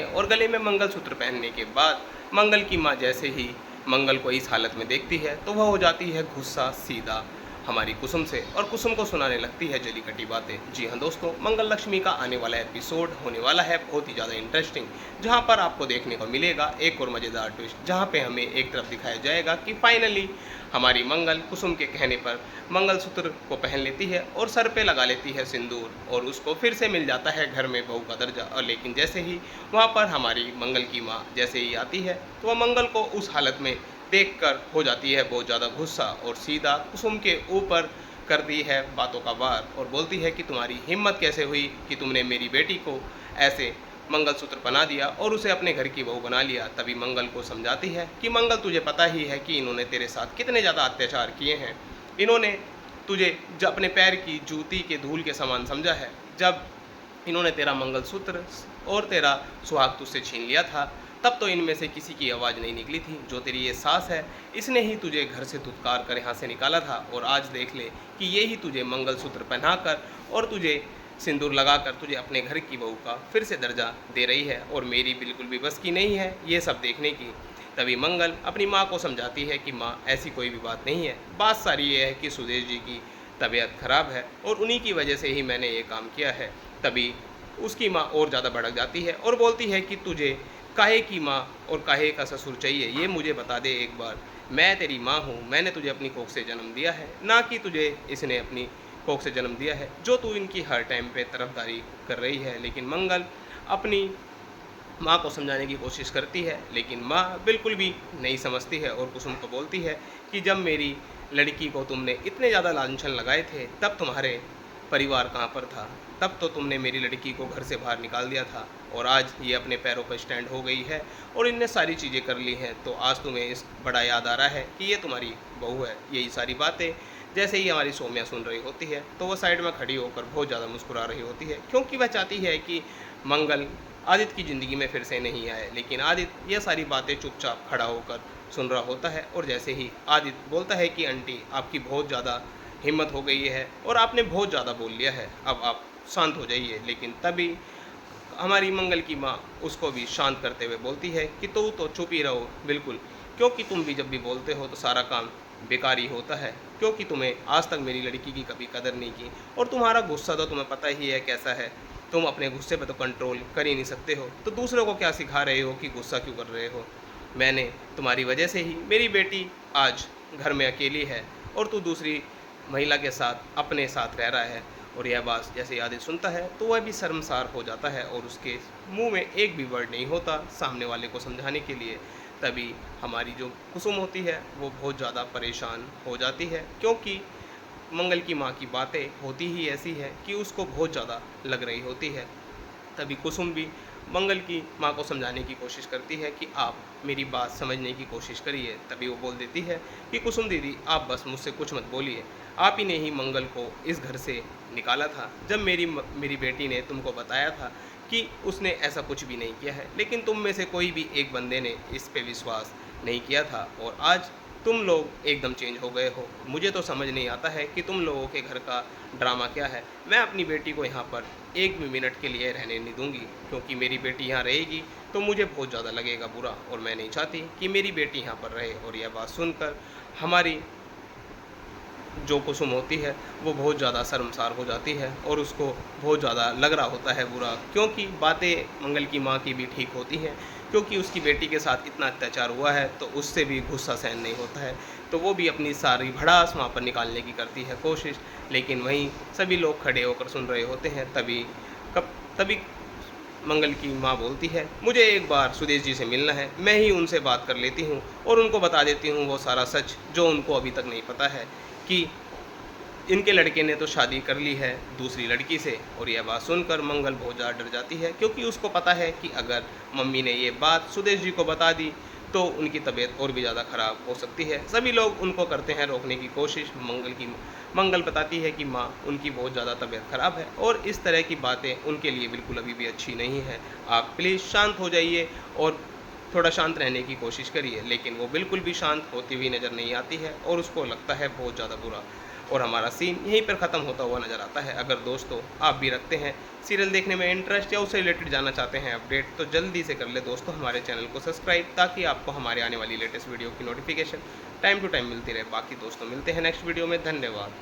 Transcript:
और गले में मंगलसूत्र पहनने के बाद मंगल की माँ जैसे ही मंगल को इस हालत में देखती है तो वह हो जाती है गुस्सा सीधा हमारी कुसुम से और कुसुम को सुनाने लगती है जली कटी बातें। जी हाँ दोस्तों, मंगल लक्ष्मी का आने वाला एपिसोड होने वाला है बहुत ही ज़्यादा इंटरेस्टिंग, जहाँ पर आपको देखने को मिलेगा एक और मज़ेदार ट्विस्ट, जहाँ पे हमें एक तरफ दिखाया जाएगा कि फाइनली हमारी मंगल कुसुम के कहने पर मंगलसूत्र को पहन लेती है और सर पे लगा लेती है सिंदूर और उसको फिर से मिल जाता है घर में बहू का दर्जा। और लेकिन जैसे ही वहाँ पर हमारी मंगल की माँ जैसे ही आती है तो वह मंगल को उस हालत में देखकर हो जाती है बहुत ज़्यादा गुस्सा और सीधा कुसुम के ऊपर कर दी है बातों का वार और बोलती है कि तुम्हारी हिम्मत कैसे हुई कि तुमने मेरी बेटी को ऐसे मंगलसूत्र बना दिया और उसे अपने घर की बहू बना लिया। तभी मंगल को समझाती है कि मंगल, तुझे पता ही है कि इन्होंने तेरे साथ कितने ज़्यादा अत्याचार किए हैं। इन्होंने तुझे अपने पैर की जूती के धूल के समान समझा है। जब इन्होंने तेरा मंगलसूत्र और तेरा सुहाग तुझसे छीन लिया था तब तो इनमें से किसी की आवाज़ नहीं निकली थी। जो तेरी ये सास है इसने ही तुझे घर से धुतकार कर यहाँ से निकाला था और आज देख ले कि ये ही तुझे मंगलसूत्र पहनाकर और तुझे सिंदूर लगाकर तुझे अपने घर की बहू का फिर से दर्जा दे रही है और मेरी बिल्कुल भी बस की नहीं है ये सब देखने की। तभी मंगल अपनी माँ को समझाती है कि माँ, ऐसी कोई भी बात नहीं है, बात सारी ये है कि सुदेश जी की तबीयत खराब है और उन्हीं की वजह से ही मैंने ये काम किया है। तभी उसकी माँ और ज़्यादा भड़क जाती है और बोलती है कि तुझे काहे की माँ और काहे का ससुर चाहिए, ये मुझे बता दे एक बार। मैं तेरी माँ हूँ, मैंने तुझे अपनी कोख से जन्म दिया है, ना कि तुझे इसने अपनी कोख से जन्म दिया है जो तू इनकी हर टाइम पे तरफदारी कर रही है। लेकिन मंगल अपनी माँ को समझाने की कोशिश करती है लेकिन माँ बिल्कुल भी नहीं समझती है और कुसुम को बोलती है कि जब मेरी लड़की को तुमने इतने ज़्यादा लांछन लगाए थे तब तुम्हारे परिवार कहाँ पर था, तब तो तुमने मेरी लड़की को घर से बाहर निकाल दिया था और आज ये अपने पैरों पर स्टैंड हो गई है और इनने सारी चीज़ें कर ली हैं तो आज तुम्हें इस बड़ा याद आ रहा है कि ये तुम्हारी बहू है। यही सारी बातें जैसे ही हमारी सौम्या सुन रही होती है तो वह साइड में खड़ी होकर बहुत ज़्यादा मुस्कुरा रही होती है क्योंकि वह चाहती है कि मंगल आदित्य की ज़िंदगी में फिर से नहीं आए। लेकिन आदित्य ये सारी बातें चुपचाप खड़ा होकर सुन रहा होता है और जैसे ही आदित्य बोलता है कि आंटी, आपकी बहुत ज़्यादा हिम्मत हो गई है और आपने बहुत ज़्यादा बोल लिया है, अब आप शांत हो जाइए। लेकिन तभी हमारी मंगल की माँ उसको भी शांत करते हुए बोलती है कि तो चुप ही रहो बिल्कुल, क्योंकि तुम भी जब भी बोलते हो तो सारा काम बेकार ही होता है, क्योंकि तुम्हें आज तक मेरी लड़की की कभी कदर नहीं की और तुम्हारा गुस्सा तो तुम्हें पता ही है कैसा है। तुम अपने गुस्से पर तो कंट्रोल कर ही नहीं सकते हो तो दूसरों को क्या सिखा रहे हो कि गुस्सा क्यों कर रहे हो। मैंने तुम्हारी वजह से ही मेरी बेटी आज घर में अकेली है और तू दूसरी महिला के साथ अपने साथ रह रहा है। और यह बात जैसे आदित्य सुनता है तो वह भी शर्मसार हो जाता है और उसके मुंह में एक भी वर्ड नहीं होता सामने वाले को समझाने के लिए। तभी हमारी जो कुसुम होती है वो बहुत ज़्यादा परेशान हो जाती है क्योंकि मंगल की माँ की बातें होती ही ऐसी है कि उसको बहुत ज़्यादा लग रही होती है। तभी कुसुम भी मंगल की माँ को समझाने की कोशिश करती है कि आप मेरी बात समझने की कोशिश करिए। तभी वो बोल देती है कि कुसुम दीदी, आप बस मुझसे कुछ मत बोलिए, आप ही ने ही मंगल को इस घर से निकाला था। जब मेरी बेटी ने तुमको बताया था कि उसने ऐसा कुछ भी नहीं किया है, लेकिन तुम में से कोई भी एक बंदे ने इस पे विश्वास नहीं किया था और आज तुम लोग एकदम चेंज हो गए हो। मुझे तो समझ नहीं आता है कि तुम लोगों के घर का ड्रामा क्या है। मैं अपनी बेटी को यहाँ पर एक भी मिनट के लिए रहने नहीं दूंगी, क्योंकि मेरी बेटी यहाँ रहेगी तो मुझे बहुत ज़्यादा लगेगा बुरा और मैं नहीं चाहती कि मेरी बेटी यहाँ पर रहे। और यह बात सुनकर हमारी जो कुसुम होती है वो बहुत ज़्यादा शर्मसार हो जाती है और उसको बहुत ज़्यादा लग रहा होता है बुरा, क्योंकि बातें मंगल की माँ की भी ठीक होती हैं, क्योंकि उसकी बेटी के साथ इतना अत्याचार हुआ है तो उससे भी गुस्सा सहन नहीं होता है तो वो भी अपनी सारी भड़ास वहाँ पर निकालने की करती है कोशिश। लेकिन वहीं सभी लोग खड़े होकर सुन रहे होते हैं। तभी मंगल की माँ बोलती है, मुझे एक बार सुदेश जी से मिलना है, मैं ही उनसे बात कर लेती हूँ और उनको बता देती हूँ वो सारा सच जो उनको अभी तक नहीं पता है कि इनके लड़के ने तो शादी कर ली है दूसरी लड़की से। और यह बात सुनकर मंगल बहुत ज़्यादा डर जाती है क्योंकि उसको पता है कि अगर मम्मी ने ये बात सुदेश जी को बता दी तो उनकी तबीयत और भी ज़्यादा ख़राब हो सकती है। सभी लोग उनको करते हैं रोकने की कोशिश। मंगल बताती है कि माँ, उनकी बहुत ज़्यादा तबीयत ख़राब है और इस तरह की बातें उनके लिए बिल्कुल अभी भी अच्छी नहीं है, आप प्लीज़ शांत हो जाइए और थोड़ा शांत रहने की कोशिश करिए। लेकिन वो बिल्कुल भी शांत होती हुई नज़र नहीं आती है और उसको लगता है बहुत ज़्यादा बुरा। और हमारा सीन यहीं पर ख़त्म होता हुआ नज़र आता है। अगर दोस्तों आप भी रखते हैं सीरियल देखने में इंटरेस्ट या उससे रिलेटेड जानना चाहते हैं अपडेट, तो जल्दी से कर ले दोस्तों हमारे चैनल को सब्सक्राइब, ताकि आपको हमारे आने वाली लेटेस्ट वीडियो की नोटिफिकेशन टाइम टू टाइम मिलती रहे। बाकी दोस्तों मिलते हैं नेक्स्ट वीडियो में। धन्यवाद।